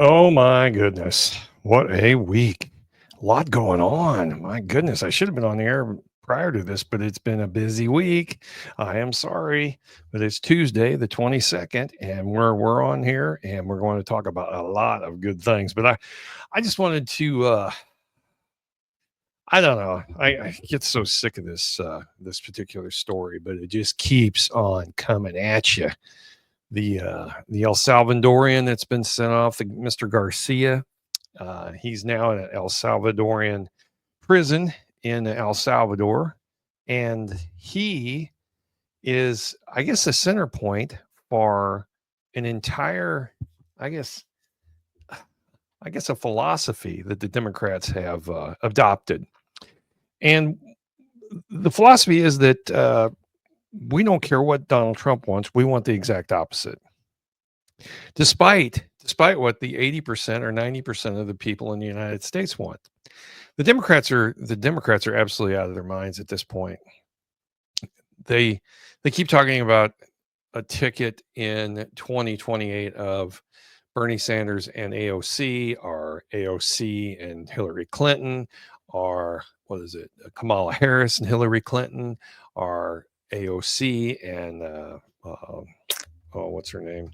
Oh my goodness. What a week. A lot going on. My goodness. I should have been on the air prior to this, but it's been a busy week. I am sorry, but it's Tuesday, the 22nd, and we're on here and we're going to talk about a lot of good things. But I just wanted to I don't know. I get so sick of this particular story, but it just keeps on coming at you. The El Salvadorian that's been sent off, the Mr. Garcia. He's now in an El Salvadorian prison in El Salvador, and he is, I guess, the center point for an entire, I guess, a philosophy that the Democrats have adopted, and the philosophy is that we don't care what Donald Trump wants; we want the exact opposite. Despite what the 80% or 90% of the people in the United States want. The Democrats are absolutely out of their minds at this point. They keep talking about a ticket in 2028 of Bernie Sanders and AOC, or AOC and Hillary Clinton, or what is it? Kamala Harris and Hillary Clinton, or AOC and what's her name?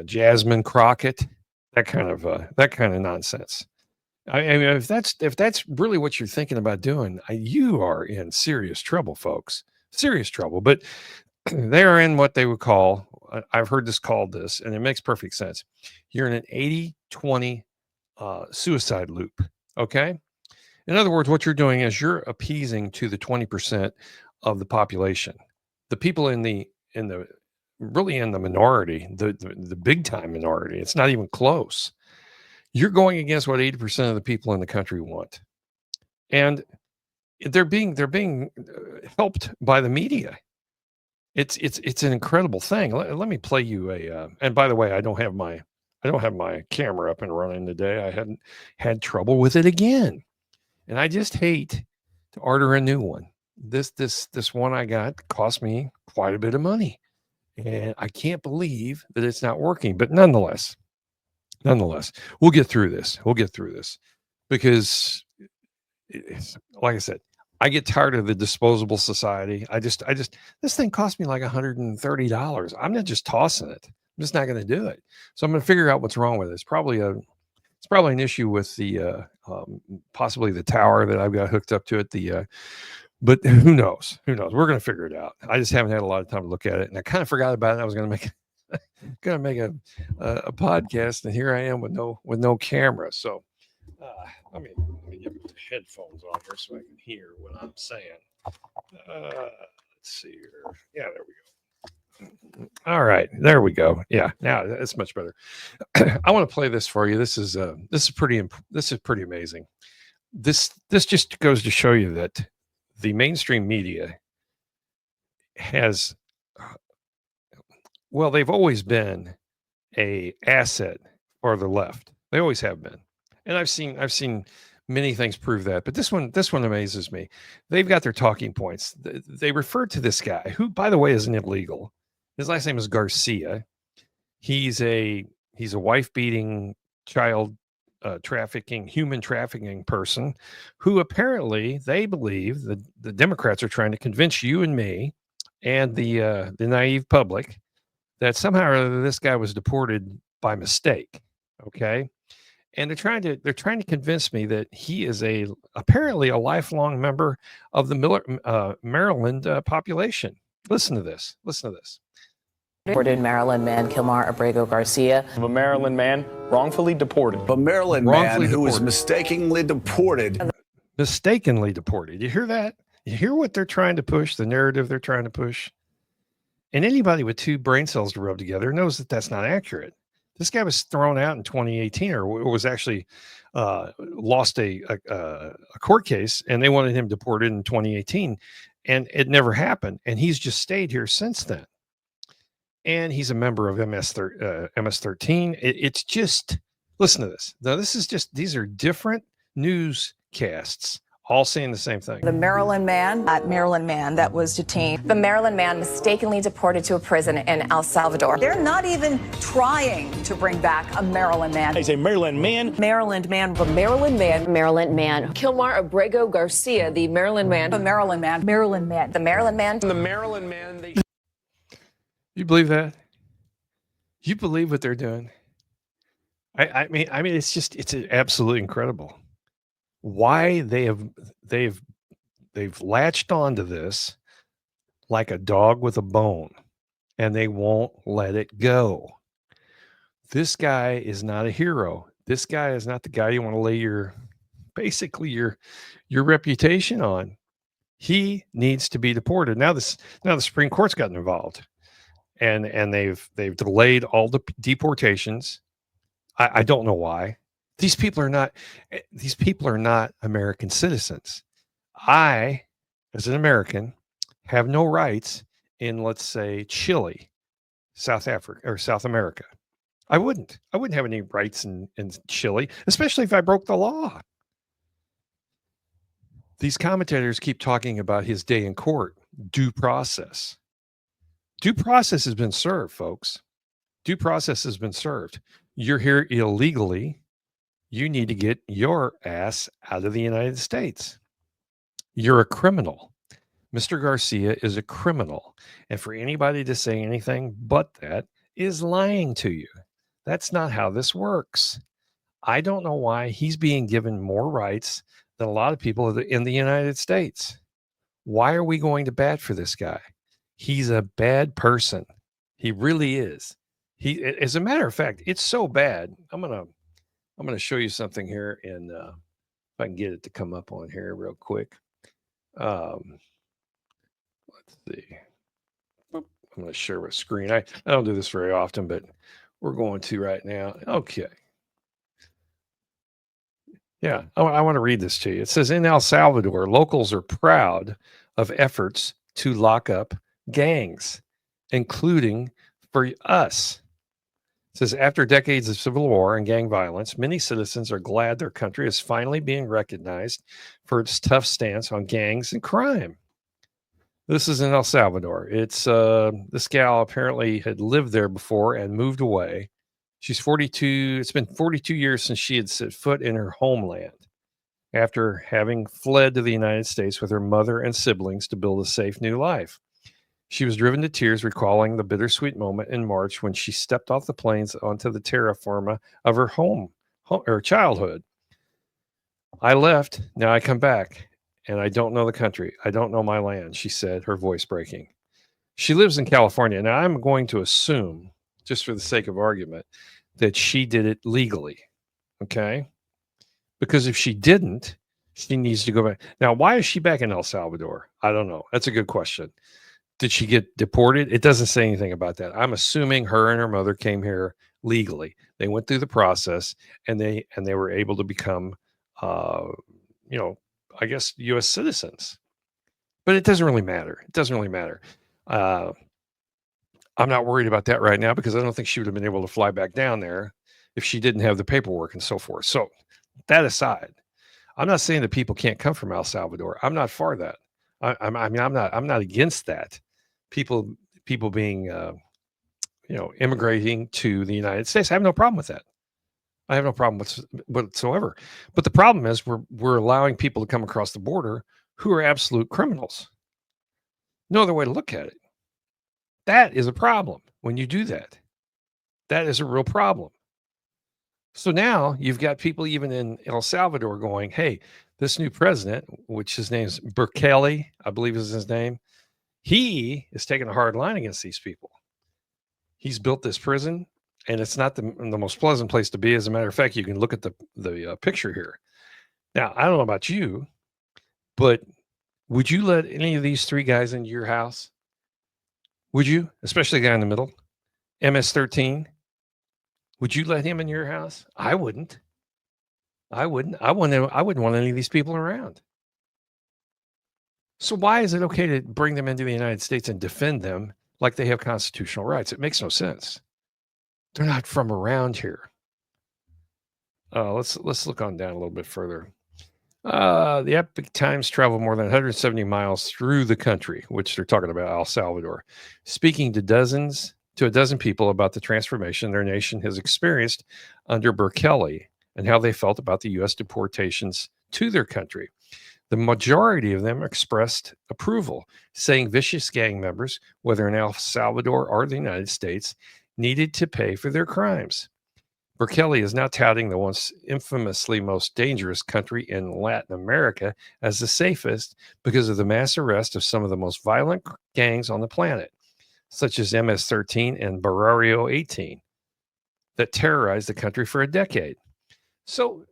Jasmine Crockett, that kind of nonsense. I mean, if that's really what you're thinking about doing, you are in serious trouble, folks. Serious trouble. But they are in what they would call, I've heard this called this, and it makes perfect sense. You're in an 80-20 suicide loop. Okay. In other words, what you're doing is you're appeasing to the 20% of the population, the people in the really in the minority, the big time minority. It's not even close. You're going against what 80% of the people in the country want, and they're being helped by the media. It's an incredible thing. Let me play you a. And by the way, I don't have my camera up and running today. I hadn't had trouble with it again, and I just hate to order a new one. This one I got cost me quite a bit of money. And I can't believe that it's not working. But nonetheless, we'll get through this. Because, like I said, I get tired of the disposable society. I just, this thing cost me like $130. I'm not just tossing it. I'm just not going to do it. So I'm going to figure out what's wrong with it. It's probably an issue with the possibly the tower that I've got hooked up to it. But who knows? We're going to figure it out. I just haven't had a lot of time to look at it, and I kind of forgot about it. I was going to make a podcast, and here I am with no camera. So let me get the headphones on here so I can hear what I'm saying. Let's see here. Yeah, there we go. All right, there we go. Yeah, now it's much better. I want to play this for you. This is pretty amazing. This just goes to show you that the mainstream media has, well, they've always been a asset for the left. They always have been, and I've seen many things prove that. But this one amazes me. They've got their talking points. They refer to this guy, who, by the way, is an illegal. His last name is Garcia. He's a wife-beating, child human trafficking person, who apparently they believe that the Democrats are trying to convince you and me and the naive public that somehow or other this guy was deported by mistake. Okay. And they're trying to convince me that he is apparently a lifelong member of the Maryland population. Listen to this. Deported Maryland man Kilmar Abrego Garcia. Of a Maryland man wrongfully deported. A Maryland man who was mistakenly deported. Mistakenly deported. You hear that? You hear what they're trying to push, the narrative they're trying to push? And anybody with two brain cells to rub together knows that that's not accurate. This guy was thrown out in 2018, or was actually lost a court case, and they wanted him deported in 2018, and it never happened. And he's just stayed here since then. And he's a member of MS-13. It's just, listen to this. Now, these are different newscasts all saying the same thing. The Maryland man. That Maryland man that was detained. The Maryland man mistakenly deported to a prison in El Salvador. They're not even trying to bring back a Maryland man. He's a Maryland man. Maryland man. The Maryland man. Maryland man. Kilmar Abrego Garcia, the Maryland man. The Maryland man. Maryland man. The Maryland man. The Maryland man. You believe that? You believe what they're doing? I mean, it's absolutely incredible. Why they've latched onto this like a dog with a bone, and they won't let it go. This guy is not a hero. This guy is not the guy you want to lay your reputation on. He needs to be deported. Now the Supreme Court's gotten involved, and they've delayed all the deportations. I don't know why. These people are not American citizens. I, as an American, have no rights in, let's say, Chile, South Africa, or South America. I wouldn't have any rights in Chile, especially if I broke the law. These commentators keep talking about his day in court, due process. Due process has been served, folks. Due process has been served. You're here illegally. You need to get your ass out of the United States. You're a criminal. Mr. Garcia is a criminal. And for anybody to say anything but that is lying to you. That's not how this works. I don't know why he's being given more rights than a lot of people in the United States. Why are we going to bat for this guy? He's a bad person. He really is. As a matter of fact, it's so bad. I'm gonna show you something here, and if I can get it to come up on here real quick. Let's see. I'm gonna share my screen. I don't do this very often, but we're going to right now. Okay. Yeah, I want to read this to you. It says, in El Salvador, locals are proud of efforts to lock up gangs, including for us. It says, after decades of civil war and gang violence, many citizens are glad their country is finally being recognized for its tough stance on gangs and crime. This is in El Salvador. It's this gal apparently had lived there before and moved away. She's 42. It's been 42 years since she had set foot in her homeland after having fled to the United States with her mother and siblings to build a safe new life. She was driven to tears recalling the bittersweet moment in March when she stepped off the planes onto the terra firma of her home or childhood. I left, now I come back, and I don't know the country. I don't know my land, she said, her voice breaking. She lives in California. Now I'm going to assume, just for the sake of argument, that she did it legally, okay? Because if she didn't, she needs to go back. Now, why is she back in El Salvador? I don't know. That's a good question. Did she get deported? It doesn't say anything about that. I'm assuming her and her mother came here legally. They went through the process, and they were able to become, I guess, U.S. citizens. But it doesn't really matter. It doesn't really matter. I'm not worried about that right now because I don't think she would have been able to fly back down there if she didn't have the paperwork and so forth. So that aside, I'm not saying that people can't come from El Salvador. I'm not for that. I'm not against that. People being, immigrating to the United States. I have no problem with that. I have no problem whatsoever. But the problem is we're allowing people to come across the border who are absolute criminals. No other way to look at it. That is a problem when you do that. That is a real problem. So now you've got people even in El Salvador going, hey, this new president, which his name is Bukele, I believe is his name, he is taking a hard line against these people. He's built this prison, and it's not the most pleasant place to be. As a matter of fact, you can look at the picture here. Now, I don't know about you, but would you let any of these three guys into your house? Would you? Especially the guy in the middle, MS-13. Would you let him in your house? I wouldn't. I wouldn't want any of these people around. So why is it okay to bring them into the United States and defend them like they have constitutional rights? It makes no sense. They're not from around here. Let's look on down a little bit further. The Epic Times traveled more than 170 miles through the country, which they're talking about El Salvador, speaking to a dozen people about the transformation their nation has experienced under Bukele and how they felt about the U.S. deportations to their country. The majority of them expressed approval, saying vicious gang members, whether in El Salvador or the United States, needed to pay for their crimes. Bukele is now touting the once infamously most dangerous country in Latin America as the safest because of the mass arrest of some of the most violent gangs on the planet, such as MS-13 and Barrio 18, that terrorized the country for a decade. So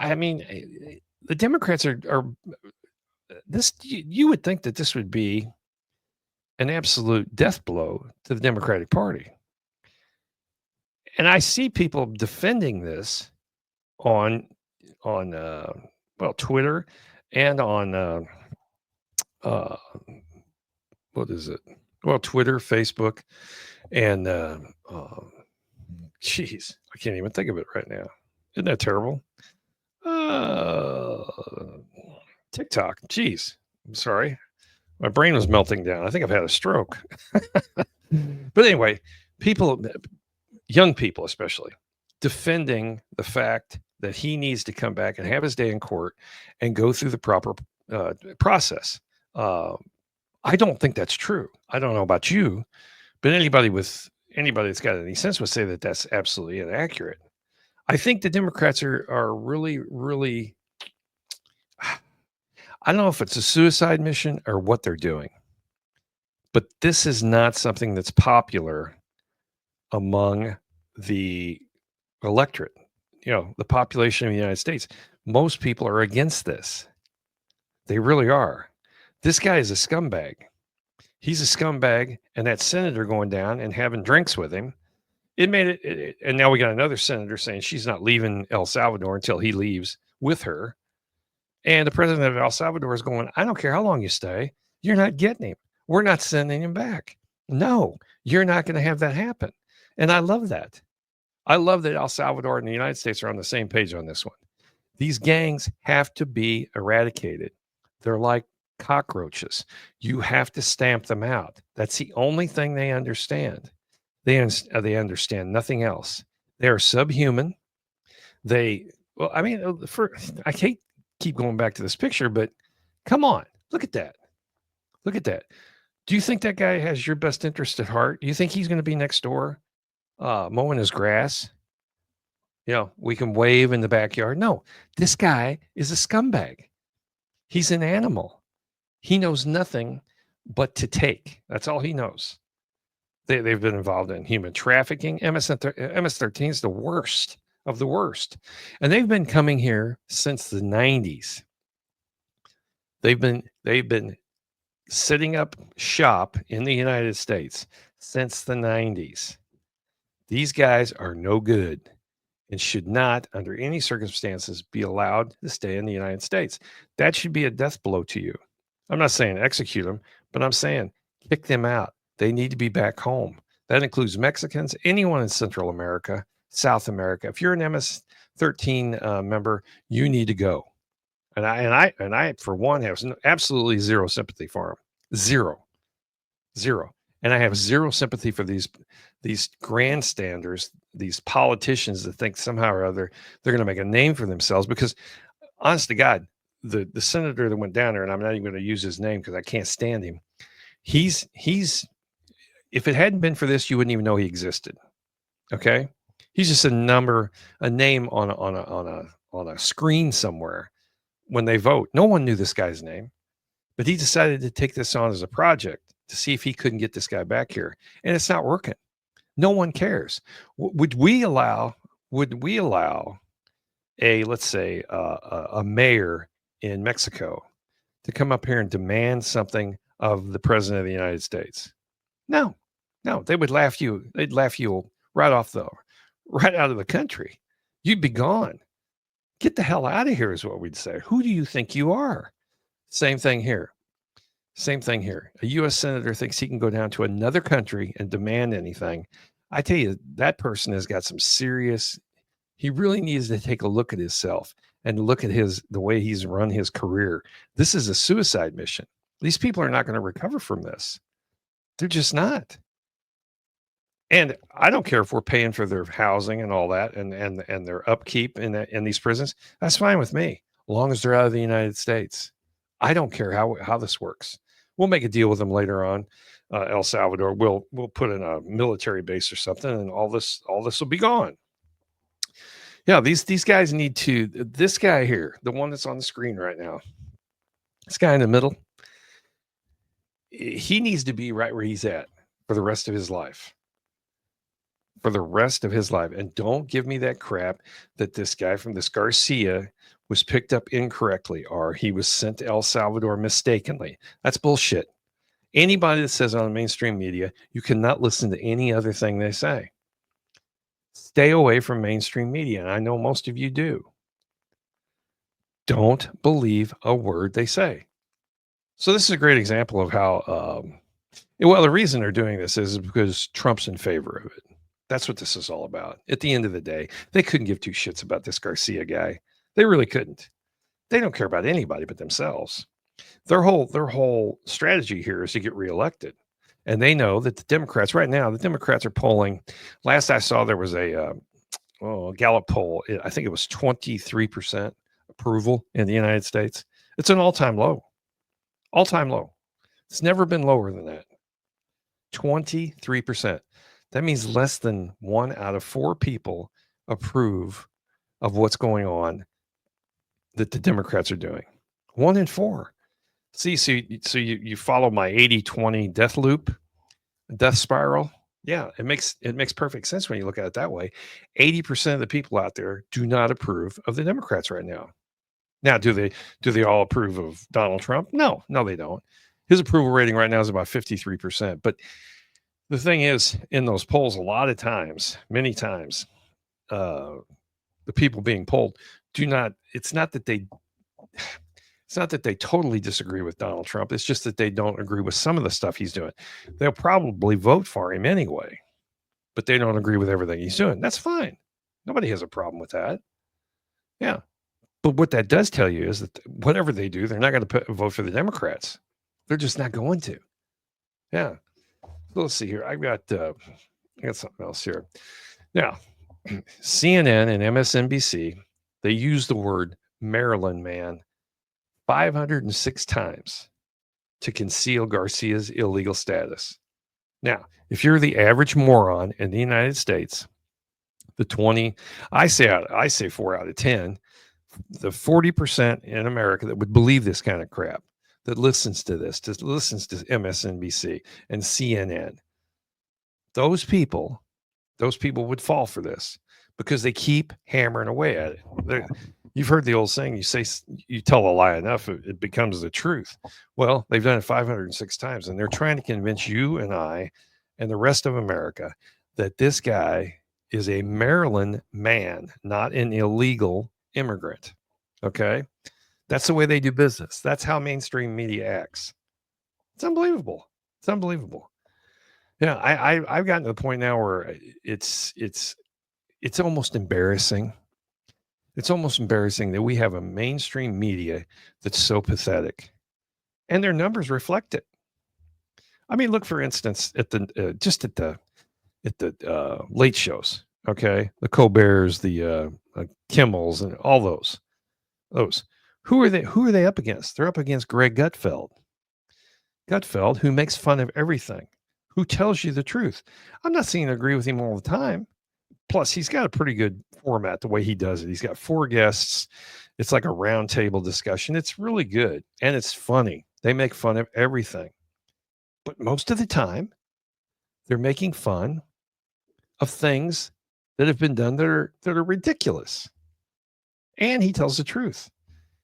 I mean, the Democrats are this. You would think that this would be an absolute death blow to the Democratic Party. And I see people defending this on Twitter and on what is it? Well, Twitter, Facebook, and geez, I can't even think of it right now. Isn't that terrible? TikTok. Geez, I'm sorry. My brain was melting down. I think I've had a stroke. But anyway, young people especially, defending the fact that he needs to come back and have his day in court and go through the proper process. I don't think that's true. I don't know about you, but anybody that's got any sense would say that that's absolutely inaccurate. I think the Democrats are really, really, I don't know if it's a suicide mission or what they're doing, but this is not something that's popular among the electorate, the population of the United States. Most people are against this. They really are. This guy is a scumbag. He's a scumbag, and that senator going down and having drinks with him, it made it. And now we got another senator saying she's not leaving El Salvador until he leaves with her. And the president of El Salvador is going, I don't care how long you stay. You're not getting him. We're not sending him back. No, you're not going to have that happen. And I love that. I love that El Salvador and the United States are on the same page on this one. These gangs have to be eradicated. They're like cockroaches. You have to stamp them out. That's the only thing they understand. They understand nothing else. They are subhuman. I hate keep going back to this picture, but come on, look at that. Look at that. Do you think that guy has your best interest at heart? Do you think he's going to be next door mowing his grass? We can wave in the backyard. No, this guy is a scumbag. He's an animal. He knows nothing but to take. That's all he knows. They've been involved in human trafficking. MS-13 is the worst of the worst. And they've been coming here since the 90s. They've been setting up shop in the United States since the 90s. These guys are no good and should not, under any circumstances, be allowed to stay in the United States. That should be a death blow to you. I'm not saying execute them, but I'm saying kick them out. They need to be back home. That includes Mexicans, anyone in Central America, South America. If you're an MS-13 member, you need to go. And I for one have absolutely zero sympathy for them. Zero. And I have zero sympathy for these grandstanders, these politicians that think somehow or other they're going to make a name for themselves. Because, honest to God, the senator that went down there, and I'm not even going to use his name because I can't stand him. He's if it hadn't been for this, you wouldn't even know he existed. Okay, he's just a name on a screen somewhere when they vote. No one knew this guy's name, but he decided to take this on as a project to see if he couldn't get this guy back here, and it's not working. No one cares. Would we allow a, let's say, a mayor in Mexico to come up here and demand something of the president of the United States? No, they would laugh you. They'd laugh you right out of the country. You'd be gone. Get the hell out of here is what we'd say. Who do you think you are? Same thing here. A U.S. senator thinks he can go down to another country and demand anything. I tell you, that person has got some serious, he really needs to take a look at himself and look at the way he's run his career. This is a suicide mission. These people are not going to recover from this. They're just not. And I don't care if we're paying for their housing and all that, and their upkeep in these prisons. That's fine with me, as long as they're out of the United States. I don't care how this works. We'll make a deal with them later on. El Salvador, we'll put in a military base or something, and all this will be gone. Yeah, these guys need to. This guy here, the one that's on the screen right now, this guy in the middle, he needs to be right where he's at for the rest of his life. For the rest of his life. And don't give me that crap that this guy from this Garcia was picked up incorrectly, or he was sent to El Salvador mistakenly. That's bullshit. Anybody that says on the mainstream media, you cannot listen to any other thing they say. Stay away from mainstream media. And I know most of you do. Don't believe a word they say. So this is a great example of how, well, the reason they're doing this is because Trump's in favor of it. That's what this is all about. At the end of the day, they couldn't give two shits about this Garcia guy. They really couldn't. They don't care about anybody but themselves. Their whole strategy here is to get reelected. And they know that the Democrats right now, the Democrats are polling. Last I saw, there was a Gallup poll. I think it was 23% approval in the United States. It's an all-time low. All-time low. It's never been lower than that. 23%. That means less than 1 out of 4 people approve of what's going on that the Democrats are doing. 1 in 4. See, so you follow my 80-20 death loop, death spiral. Yeah, it makes perfect sense when you look at it that way. 80% of the people out there do not approve of the Democrats right now. Now, do they all approve of Donald Trump? No, they don't. His approval rating right now is about 53%. But the thing is, in those polls, a lot of times, many times, the people being polled it's not that they totally disagree with Donald Trump. It's just that they don't agree with some of the stuff he's doing. They'll probably vote for him anyway, but they don't agree with everything he's doing. That's fine. Nobody has a problem with that. Yeah. But what that does tell you is that whatever they do, they're not going to vote for the Democrats. They're just not going to. Yeah. So let's see here. I got something else here. Now, CNN and MSNBC, they use the word Maryland man 506 times to conceal Garcia's illegal status. Now, if you're the average moron in the United States, I say 4 out of 10, the 40% in America that would believe this kind of crap, that listens to MSNBC and CNN, those people would fall for this because they keep hammering away at it. You've heard the old saying, you tell a lie enough, it becomes the truth. Well, they've done it 506 times, and they're trying to convince you and I and the rest of America that this guy is a Maryland man, not an illegal immigrant. Okay? That's the way they do business. That's how mainstream media acts. It's unbelievable. It's unbelievable. Yeah, I've gotten to the point now where it's almost embarrassing. It's almost embarrassing that we have a mainstream media that's so pathetic, and their numbers reflect it. I mean, look for instance at the late shows. Okay, the Colberts, the Kimmels, and all those. Who are they up against? They're up against Greg Gutfeld, who makes fun of everything, who tells you the truth. I'm not saying I agree with him all the time. Plus, he's got a pretty good format the way he does it. He's got 4 guests. It's like a round table discussion. It's really good, and it's funny. They make fun of everything. But most of the time, they're making fun of things that have been done that are ridiculous. And he tells the truth.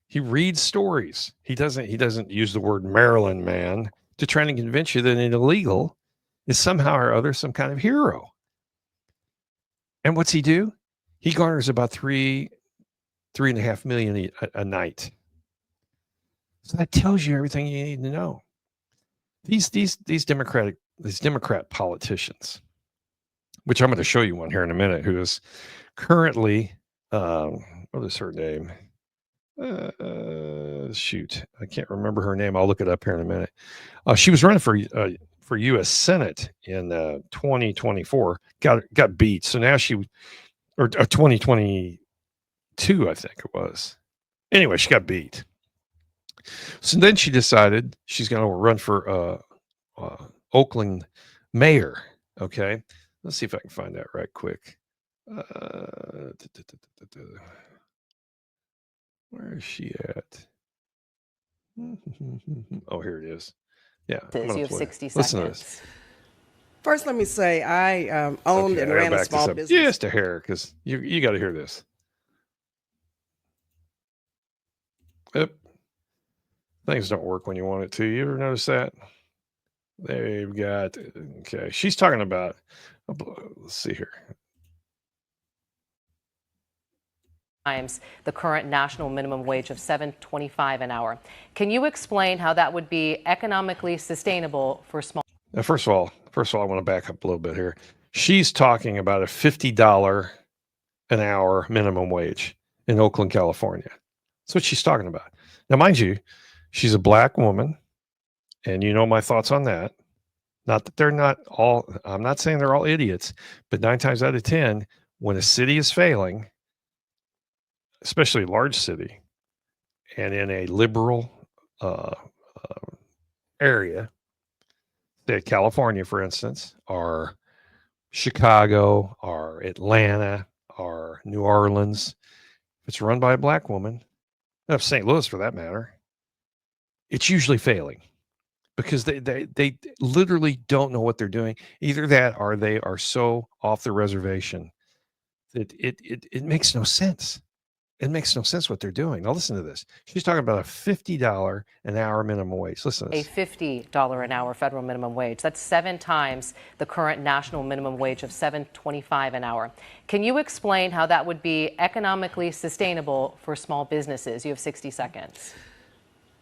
He reads stories. He doesn't use the word Maryland man to try to convince you that an illegal is somehow or other some kind of hero. And what's he do? He garners about 3.5 million a night. So that tells you everything you need to know. These Democrat politicians, which I'm going to show you one here in a minute, who is currently what is her name? Shoot, I can't remember her name. I'll look it up here in a minute. She was running for U.S. Senate in 2024. Got beat. So now or 2022, I think it was. Anyway, she got beat. So then she decided she's going to run for Oakland mayor. Okay, let's see if I can find that right quick. Where is she at? Oh, here it is. Yeah, You have 60 Listen to seconds. this. First, let me say I owned Okay, and I ran a backed this small up business. just a hair because you got to hear this. Yep. Things don't work when you want it to. You ever notice that? They've got, okay. She's talking about, let's see here. Times the current national minimum wage of $7.25 an hour. Can you explain how that would be economically sustainable for small? Now, first of all, I want to back up a little bit here. She's talking about a $50 an hour minimum wage in Oakland, California. That's what she's talking about. Now, mind you, she's a black woman, and you know my thoughts on that. Not that they're not all, I'm not saying they're all idiots, but 9 times out of 10, when a city is failing, especially a large city, and in a liberal area, say California, for instance, or Chicago, or Atlanta, or New Orleans, if it's run by a black woman, of St. Louis for that matter, it's usually failing because they literally don't know what they're doing. Either that or they are so off the reservation that it makes no sense. It makes no sense what they're doing. Now listen to this. She's talking about a $50 an hour minimum wage. Listen to A this. $50 an hour federal minimum wage. That's 7 times the current national minimum wage of $7.25 an hour. Can you explain how that would be economically sustainable for small businesses? You have 60 seconds.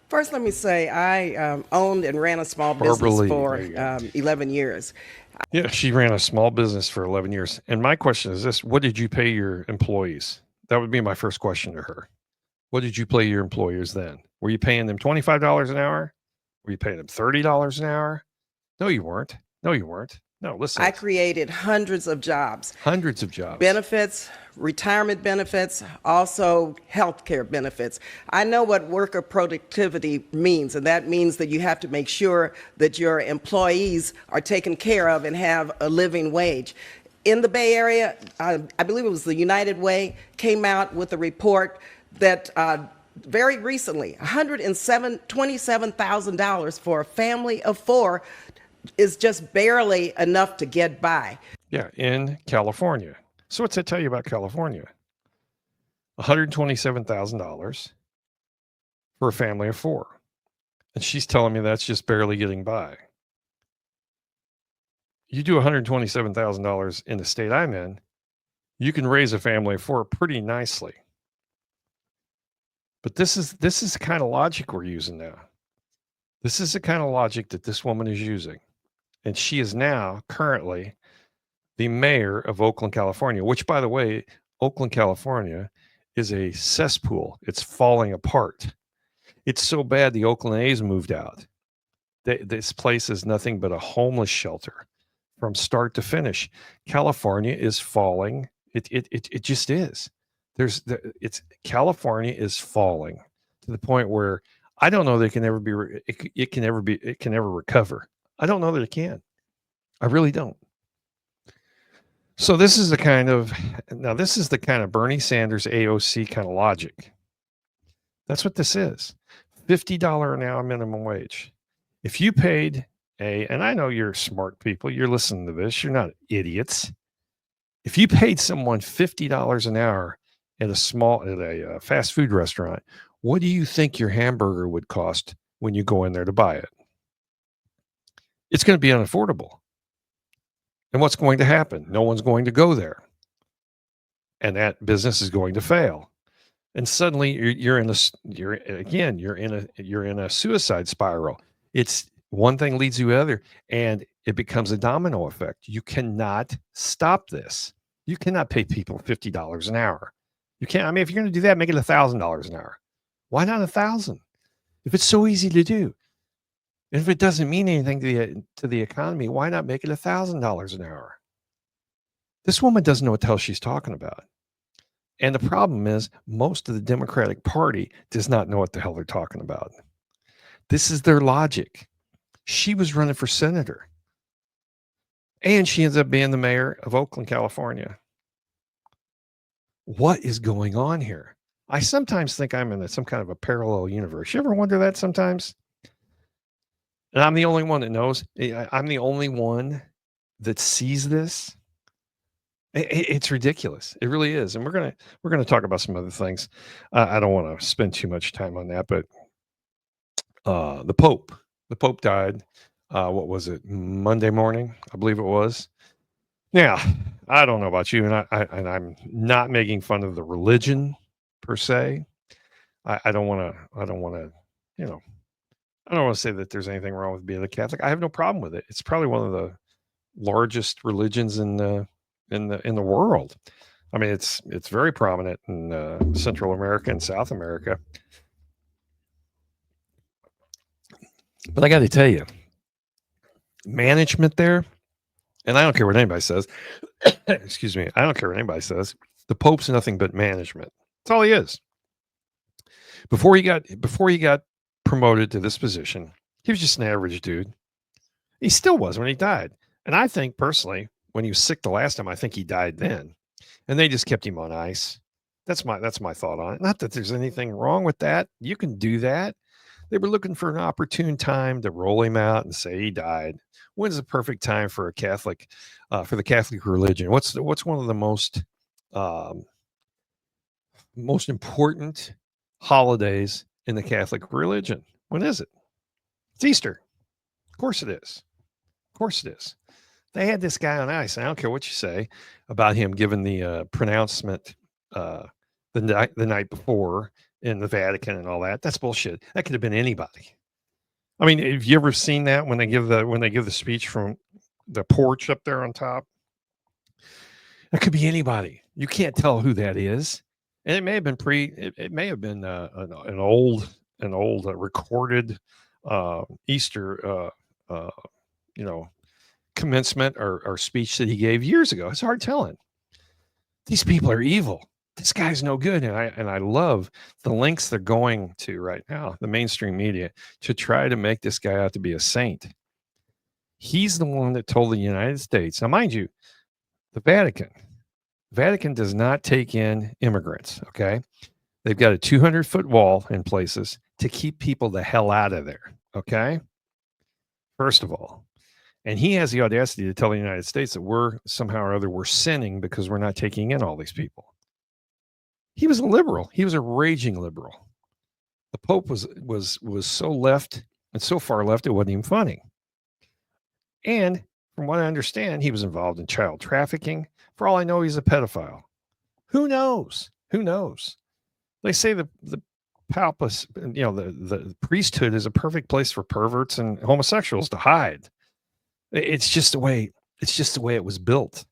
First, let me say I owned and ran a small Barbara business Lee, for there you go. 11 years. Yeah, she ran a small business for 11 years. And my question is this: what did you pay your employees? That would be my first question to her. What did you pay your employers then? Were you paying them $25 an hour? Were you paying them $30 an hour? No, you weren't. No, you weren't. No, listen. I created hundreds of jobs. Hundreds of jobs. Benefits, retirement benefits, also health care benefits. I know what worker productivity means, and that means that you have to make sure that your employees are taken care of and have a living wage. In the Bay Area, I believe it was the United Way, came out with a report that very recently, $127,000 for a family of 4 is just barely enough to get by. Yeah, in California. So what's that tell you about California? $127,000 for a family of 4. And she's telling me that's just barely getting by. You do $127,000 in the state I'm in, you can raise a family of 4 pretty nicely. But this is the kind of logic we're using now. This is the kind of logic that this woman is using. And she is now currently the mayor of Oakland, California, which, by the way, Oakland, California is a cesspool. It's falling apart. It's so bad the Oakland A's moved out. This place is nothing but a homeless shelter from start to finish. California is falling. It just is. California is falling to the point where I don't know that it can ever recover. I don't know that it can. I really don't. So this is the kind of Bernie Sanders AOC kind of logic. That's what this is. $50 an hour minimum wage. If you paid and I know you're smart people, you're listening to this, you're not idiots. If you paid someone $50 an hour at a fast food restaurant, what do you think your hamburger would cost when you go in there to buy it? It's going to be unaffordable. And what's going to happen? No one's going to go there. And that business is going to fail. And suddenly you're in a suicide spiral. It's one thing leads to the other, and it becomes a domino effect. You cannot stop this. You cannot pay people $50 an hour. You can't. I mean, if you're going to do that, make it $1,000 an hour. Why not 1,000? If it's so easy to do, and if it doesn't mean anything to the economy, why not make it $1,000 an hour? This woman doesn't know what the hell she's talking about. And the problem is, most of the Democratic Party does not know what the hell they're talking about. This is their logic. She was running for senator, and she ends up being the mayor of Oakland, California. What is going on here? I sometimes think I'm in some kind of a parallel universe. You ever wonder that sometimes? And I'm the only one that knows. I'm the only one that sees this. It's ridiculous. It really is. And we're gonna talk about some other things. I don't want to spend too much time on that, but the Pope died. What was it? Monday morning, I believe it was. Now, I don't know about you, and I'm not making fun of the religion per se. I don't want to, you know, I don't want to say that there's anything wrong with being a Catholic. I have no problem with it. It's probably one of the largest religions in the world. I mean, it's very prominent in Central America and South America. But I got to tell you, management there, and I don't care what anybody says. Excuse me. I don't care what anybody says. The Pope's nothing but management. That's all he is. Before he got promoted to this position, he was just an average dude. He still was when he died. And I think personally, when he was sick the last time, I think he died then. And they just kept him on ice. That's my thought on it. Not that there's anything wrong with that. You can do that. They were looking for an opportune time to roll him out and say he died. When's the perfect time for a Catholic, for the Catholic religion? What's one of the most important holidays in the Catholic religion? When is it? It's Easter. Of course it is. Of course it is. They had this guy on ice. I don't care what you say about him giving the pronouncement the night before in the Vatican and all that. That's bullshit. That could have been anybody. I mean, have you ever seen that when they give the speech from the porch up there on top? That could be anybody. You can't tell who that is, and it may have been it may have been an old recorded Easter commencement or speech that he gave years ago. It's hard telling. These people are evil. This guy's no good, and I love the lengths they're going to right now, the mainstream media, to try to make this guy out to be a saint. He's the one that told the United States. Now, mind you, the Vatican does not take in immigrants. Okay, they've got a 200-foot wall in places to keep people the hell out of there. Okay, first of all. And he has the audacity to tell the United States that we're somehow or other we're sinning because we're not taking in all these people. He was a liberal. He was a raging liberal. The Pope was so left and so far left it wasn't even funny. And from what I understand, he was involved in child trafficking. For all I know, he's a pedophile. Who knows? Who knows? They say the palpus, the priesthood is a perfect place for perverts and homosexuals to hide. It's just the way it was built,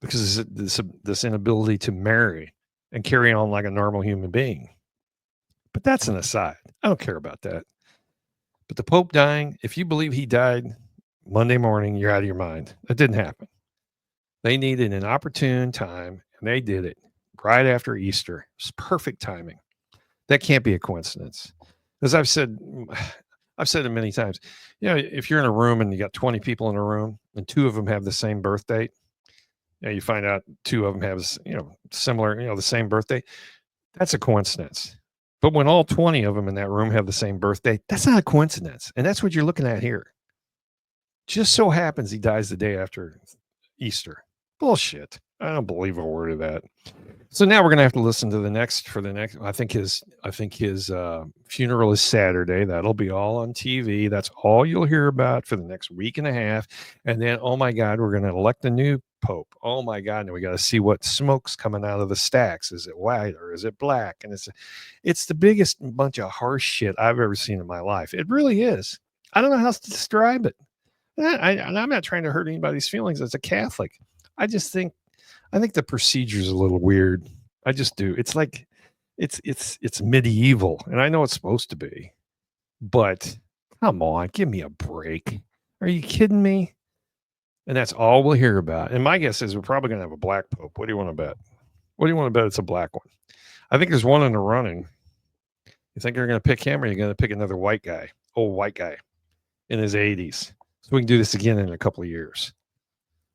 because this inability to marry and carry on like a normal human being. But that's an aside. I don't care about that. But the Pope dying, if you believe he died Monday morning, you're out of your mind. That didn't happen. They needed an opportune time, and they did it right after Easter. It's perfect timing. That can't be a coincidence. As I've said it many times. If you're in a room and you got 20 people in a room and 2 of them have the same birth date, you find out 2 of them have, similar, the same birth date. That's a coincidence. But when all 20 of them in that room have the same birth date, that's not a coincidence. And that's what you're looking at here. Just so happens he dies the day after Easter. Bullshit. I don't believe a word of that. So now we're going to have to listen to the next. I think his funeral is Saturday. That'll be all on TV. That's all you'll hear about for the next week and a half. And then, oh my God, we're going to elect a new Pope. Oh my God. Now we got to see what smoke's coming out of the stacks. Is it white or is it black? And it's the biggest bunch of harsh shit I've ever seen in my life. It really is. I don't know how else to describe it. And I'm not trying to hurt anybody's feelings as a Catholic. I think the procedure is a little weird. I just do. It's like it's medieval, and I know it's supposed to be, but come on, give me a break. Are you kidding me? And that's all we'll hear about. And my guess is we're probably going to have a black pope. What do you want to bet? What do you want to bet it's a black one? I think there's one in the running. You think you're going to pick him, or you're going to pick another white guy, old white guy in his 80s? So we can do this again in a couple of years.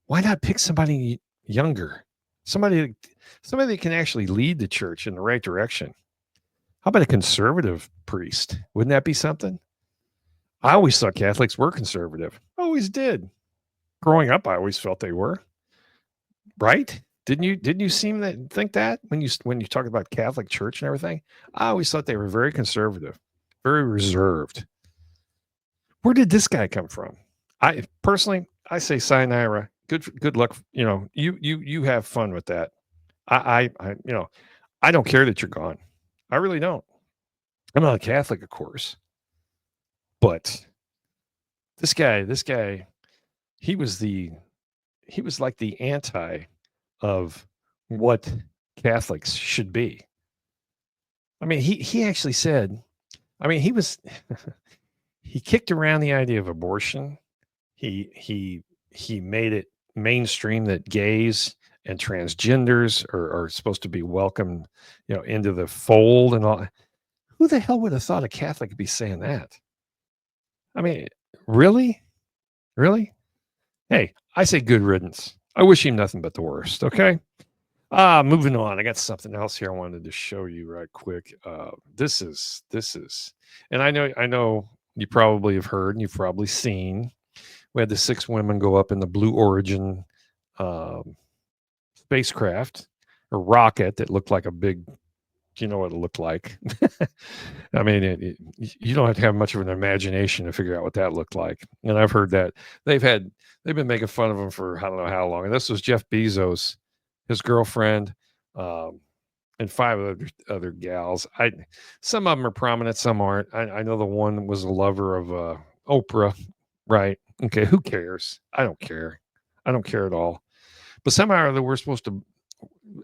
Why not pick somebody younger? Somebody that can actually lead the church in the right direction. How about a conservative priest? Wouldn't that be something? I always thought Catholics were conservative. Always did. Growing up, I always felt they were. Right? Didn't you seem to think that when you talk about Catholic Church and everything? I always thought they were very conservative, very reserved. Where did this guy come from? I say sayonara. Good luck. You know, you have fun with that. I don't care that you're gone. I really don't. I'm not a Catholic, of course, but this guy, he was like the anti of what Catholics should be. I mean, he actually said, I mean, he kicked around the idea of abortion. He made it mainstream that gays and transgenders are supposed to be welcomed, into the fold and all. Who the hell would have thought a Catholic would be saying that? I mean, really? Really? Hey, I say good riddance. I wish him nothing but the worst. Okay. Moving on. I got something else here I wanted to show you right quick. This is, and I know you probably have heard and you've probably seen. We had the 6 women go up in the Blue Origin spacecraft or rocket that looked like a big. Do you know what it looked like? I mean, you don't have to have much of an imagination to figure out what that looked like. And I've heard that they've been making fun of them for I don't know how long. And this was Jeff Bezos, his girlfriend, and 5 other gals. Some of them are prominent, some aren't. I know the one was a lover of Oprah, right? Okay, who cares? I don't care. I don't care at all. But somehow we're supposed to.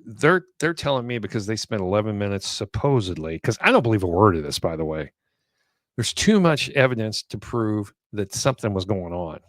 They're telling me because they spent 11 minutes supposedly, because I don't believe a word of this, by the way. There's too much evidence to prove that something was going on.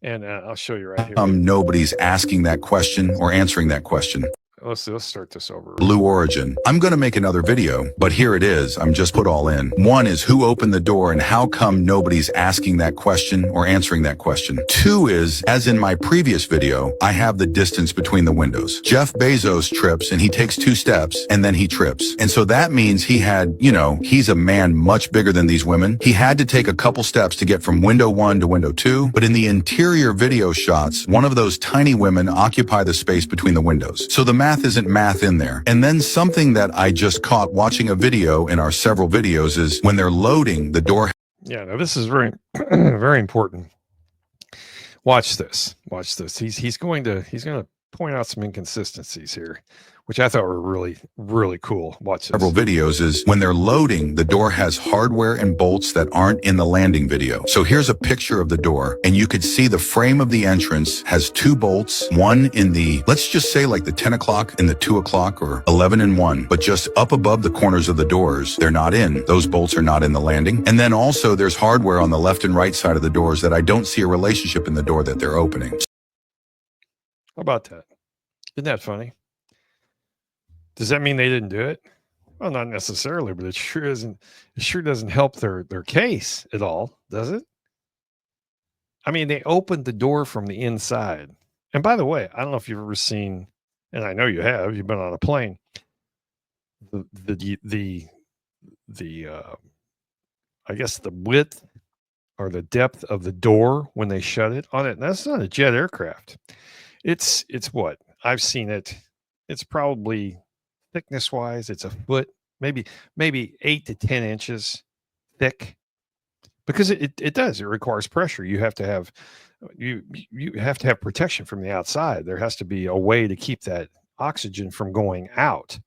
And I'll show you right here. Nobody's asking that question or answering that question. Let's start this over. Blue Origin. I'm going to make another video, but here it is. I'm just put all in. 1 is who opened the door and how come nobody's asking that question or answering that question. 2 is, as in my previous video, I have the distance between the windows. Jeff Bezos trips and he takes 2 steps and then he trips. And so that means he had, he's a man much bigger than these women. He had to take a couple steps to get from window 1 to window 2. But in the interior video shots, one of those tiny women occupy the space between the windows. So the math isn't math in there. And then something that I just caught watching a video in our several videos is when they're loading the door. Yeah, no, this is very, very important. Watch this. He's going to point out some inconsistencies here, which I thought were really, really cool. Watch this. Several videos is when they're loading, the door has hardware and bolts that aren't in the landing video. So here's a picture of the door, and you could see the frame of the entrance has 2 bolts, one in the, let's just say like the 10 o'clock and the 2 o'clock or 11 and 1, but just up above the corners of the doors, they're not in. Those bolts are not in the landing. And then also there's hardware on the left and right side of the doors that I don't see a relationship in the door that they're opening. How about that? Isn't that funny? Does that mean they didn't do it? Well, not necessarily, but it sure isn't. It sure doesn't help their case at all, does it? I mean, they opened the door from the inside. And by the way, I don't know if you've ever seen, and I know you have. You've been on a plane. The I guess the width or the depth of the door when they shut it on it. That's not a jet aircraft. It's what I've seen it. It's probably thickness wise, it's a foot, maybe 8 to 10 inches thick, because it requires pressure. You have to have protection from the outside. There has to be a way to keep that oxygen from going out,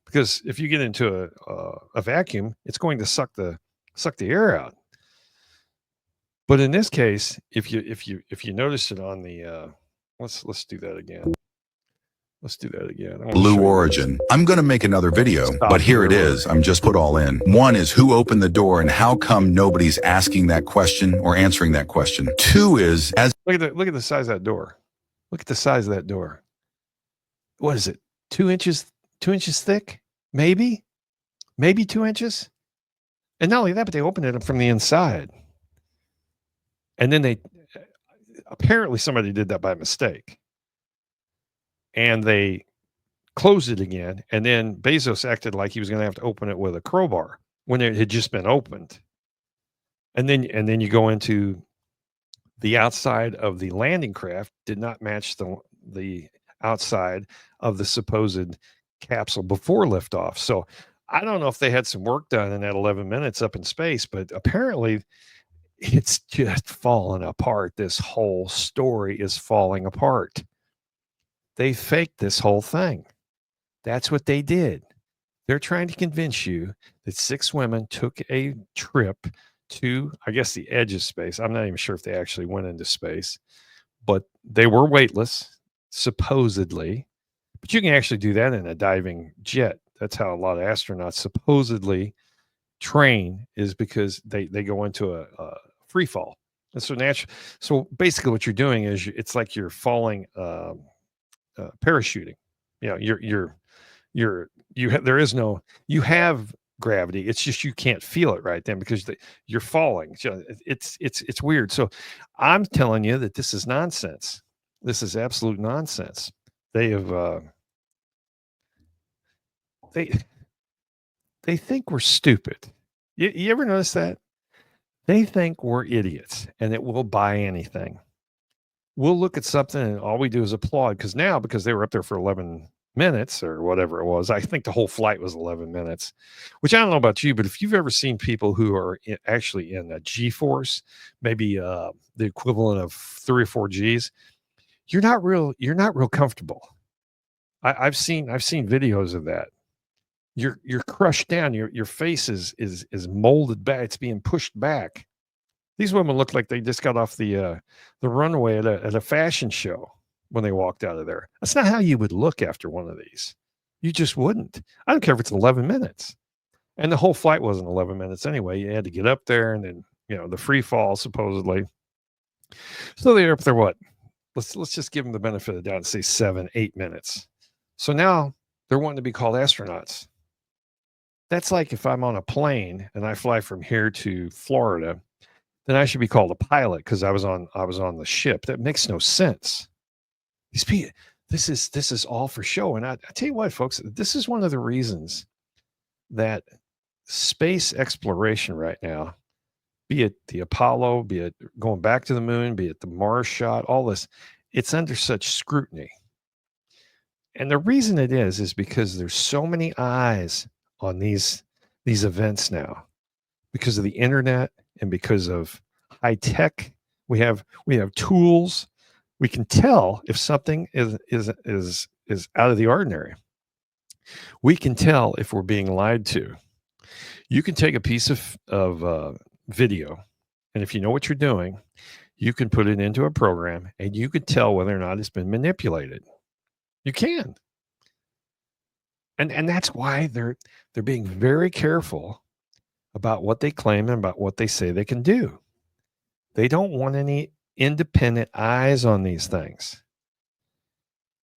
because if you get into a vacuum, it's going to suck the air out. But in this case, if you notice it on the let's do that again. Let's do that again. I wanna Blue show you Origin. I'm going to make another video, Stop but here it here. is. I'm just put all in. One is who opened the door and how come nobody's asking that question or answering that question. Two is as Look at the size of that door. Look at the size of that door. What is it? 2 inches? 2 inches thick? Maybe 2 inches. And not only that, but they opened it from the inside. And then they apparently somebody did that by mistake. And they closed it again. And then Bezos acted like he was going to have to open it with a crowbar when it had just been opened. And then you go into the outside of the landing craft did not match the outside of the supposed capsule before liftoff. So I don't know if they had some work done in that 11 minutes up in space, but apparently it's just falling apart. This whole story is falling apart. They faked this whole thing. That's what they did. They're trying to convince you that 6 women took a trip to, I guess, the edge of space. I'm not even sure if they actually went into space, but they were weightless, supposedly. But you can actually do that in a diving jet. That's how a lot of astronauts supposedly train, is because they go into a free fall. And so basically what you're doing is it's like you're falling parachuting. You know, you have gravity. It's just you can't feel it right then because you're falling. So it's weird. So I'm telling you that this is nonsense. This is absolute nonsense. They have they think we're stupid. You ever notice that? They think we're idiots and that we'll buy anything. We'll look at something and all we do is applaud because they were up there for 11 minutes or whatever it was. I think the whole flight was 11 minutes, which I don't know about you, but if you've ever seen people who are actually in a G-force, maybe the equivalent of 3 or 4 Gs, you're not real comfortable. I've seen videos of that. You're crushed down. Your face is molded back. It's being pushed back. These women look like they just got off the runway at a fashion show when they walked out of there. That's not how you would look after one of these. You just wouldn't. I don't care if it's 11 minutes. And the whole flight wasn't 11 minutes anyway. You had to get up there and then, the free fall supposedly. So they're up there, what? Let's just give them the benefit of the doubt and say 7-8 minutes. So now they're wanting to be called astronauts. That's like if I'm on a plane and I fly from here to Florida, then I should be called a pilot because I was on the ship. That makes no sense. These people, this is all for show. And I tell you what, folks, this is one of the reasons that space exploration right now, be it the Apollo, be it going back to the moon, be it the Mars shot, all this, it's under such scrutiny. And the reason it is because there's so many eyes on these events now because of the internet and because of high tech. We have tools. We can tell if something is out of the ordinary. We can tell if we're being lied to. You can take a piece of video, and if you know what you're doing, you can put it into a program, and you can tell whether or not it's been manipulated. You can. And that's why they're being very careful about what they claim and about what they say they can do. They don't want any independent eyes on these things.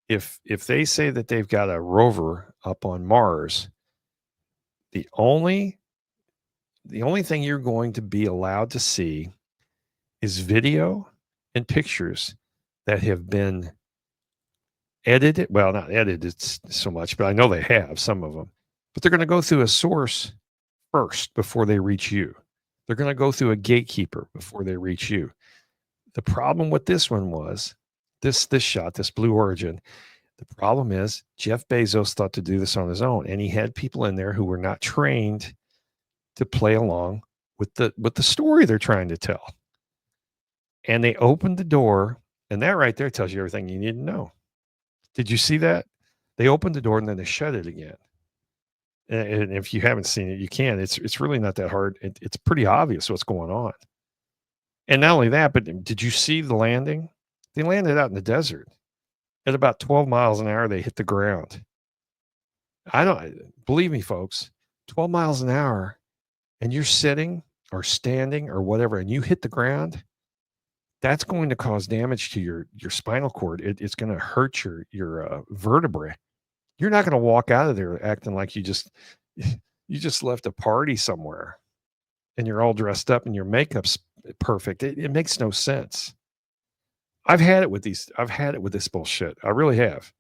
If they say that they've got a rover up on Mars, the only thing you're going to be allowed to see is video and pictures that have been edited. Well, not edited so much, but I know they have some of them. But they're going to go through a source first before they reach you. They're going to go through a gatekeeper before they reach you. The problem with this one was this shot, this Blue Origin. The problem is Jeff Bezos thought to do this on his own, and he had people in there who were not trained to play along with the story they're trying to tell. And they opened the door, and that right there tells you everything you need to know. Did you see that? They opened the door and then they shut it again. And if you haven't seen it, you can. It's really not that hard. It's pretty obvious what's going on. And not only that, but did you see the landing? They landed out in the desert. At about 12 miles an hour, they hit the ground. I don't believe me, folks. 12 miles an hour, and you're sitting or standing or whatever, and you hit the ground. That's going to cause damage to your spinal cord. It's going to hurt your vertebrae. You're not going to walk out of there acting like you just left a party somewhere, and you're all dressed up and your makeup's perfect. It makes no sense. I've had it with this bullshit. I really have.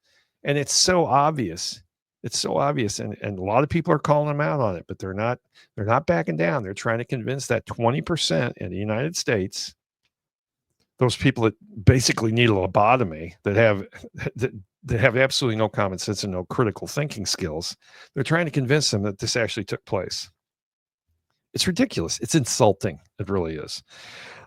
And it's so obvious. It's so obvious. And a lot of people are calling them out on it, but they're not backing down. They're trying to convince that 20% in the United States, those people that basically need a lobotomy, that have absolutely no common sense and no critical thinking skills. They're trying to convince them that this actually took place. It's ridiculous. It's insulting. It really is.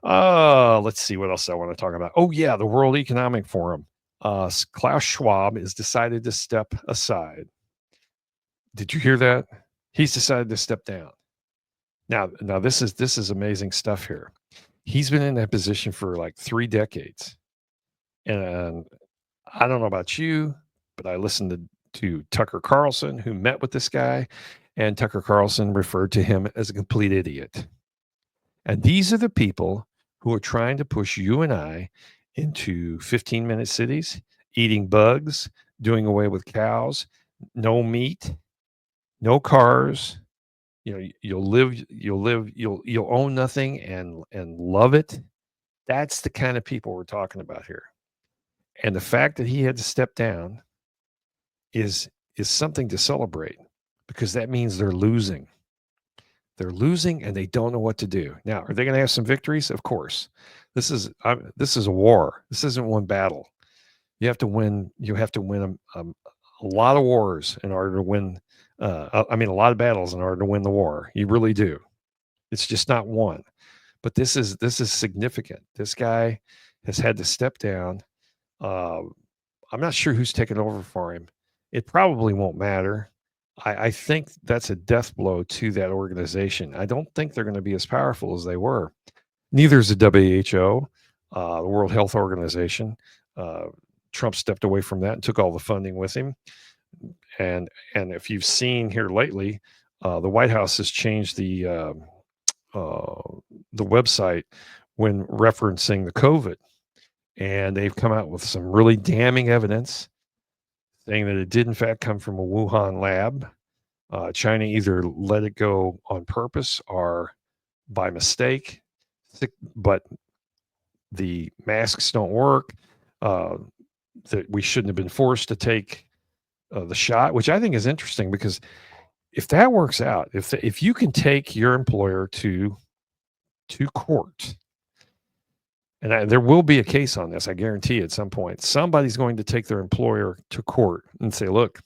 Let's see what else I want to talk about. Oh yeah, the World Economic Forum. Klaus Schwab has decided to step aside. Did you hear that? He's decided to step down. Now this is amazing stuff here. He's been in that position for like 3 decades. And I don't know about you, but I listened to Tucker Carlson, who met with this guy, and Tucker Carlson referred to him as a complete idiot. And these are the people who are trying to push you and I into 15-minute cities, eating bugs, doing away with cows, no meat, no cars. You know, you'll own nothing and love it. That's the kind of people we're talking about here. And the fact that he had to step down is something to celebrate, because that means they're losing. They're losing and they don't know what to do. Now, are they going to have some victories? Of course. This is a war. This isn't one battle. You have to win a lot of wars in order to win. A lot of battles in order to win the war. You really do. It's just not one. But this is significant. This guy has had to step down. I'm not sure who's taking over for him. It probably won't matter. I think that's a death blow to that organization. I don't think they're going to be as powerful as they were. Neither is the WHO, the World Health Organization. Trump stepped away from that and took all the funding with him. And if you've seen here lately, the White House has changed the website when referencing the COVID, and they've come out with some really damning evidence saying that it did in fact come from a Wuhan lab. China either let it go on purpose or by mistake, but the masks don't work. That we shouldn't have been forced to take the shot, which I think is interesting, because if that works out, if you can take your employer to court, and there will be a case on this, I guarantee at some point, somebody's going to take their employer to court and say, look,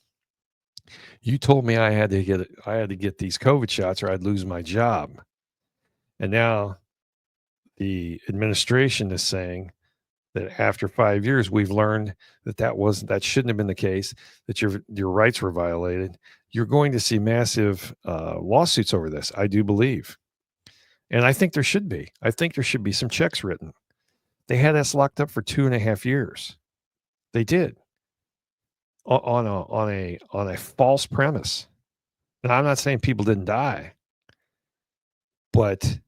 you told me I had to get these COVID shots or I'd lose my job. And now the administration is saying that after 5 years, we've learned that shouldn't have been the case, that your rights were violated. You're going to see massive lawsuits over this, I do believe. And I think there should be. I think there should be some checks written. They had us locked up for 2.5 years. They did. On a false premise. Now, I'm not saying people didn't die, but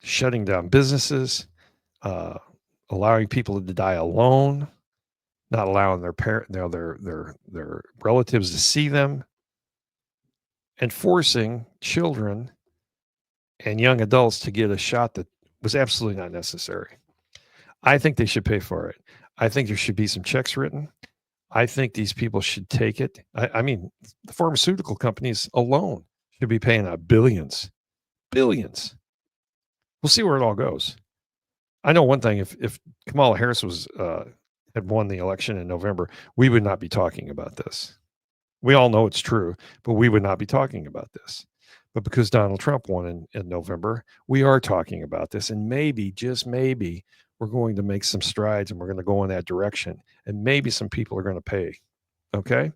shutting down businesses, allowing people to die alone, not allowing their relatives to see them, and forcing children and young adults to get a shot that was absolutely not necessary. I think they should pay for it. I think there should be some checks written. I think these people should take it. I mean, the pharmaceutical companies alone should be paying out billions. We'll see where it all goes. I know one thing: if Kamala Harris had won the election in November, we would not be talking about this. We all know it's true, but we would not be talking about this. But because Donald Trump won in November, we are talking about this, and maybe, just maybe, we're going to make some strides and we're going to go in that direction. And maybe some people are going to pay. Okay?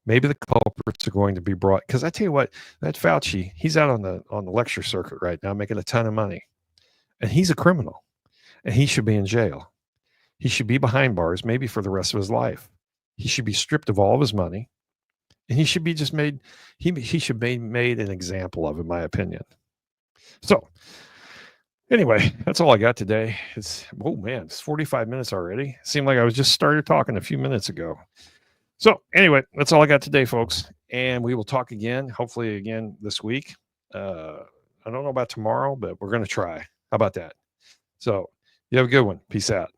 Maybe the culprits are going to be brought. Because I tell you what, that Fauci, he's out on the lecture circuit right now making a ton of money. And he's a criminal. And he should be in jail. He should be behind bars, maybe for the rest of his life. He should be stripped of all of his money, and he should be just made. He should be made an example of, in my opinion. So, anyway, that's all I got today. Oh man, it's 45 minutes already. Seemed like I was just started talking a few minutes ago. So anyway, that's all I got today, folks. And we will talk again, hopefully again this week. I don't know about tomorrow, but we're going to try. How about that? So you have a good one. Peace out.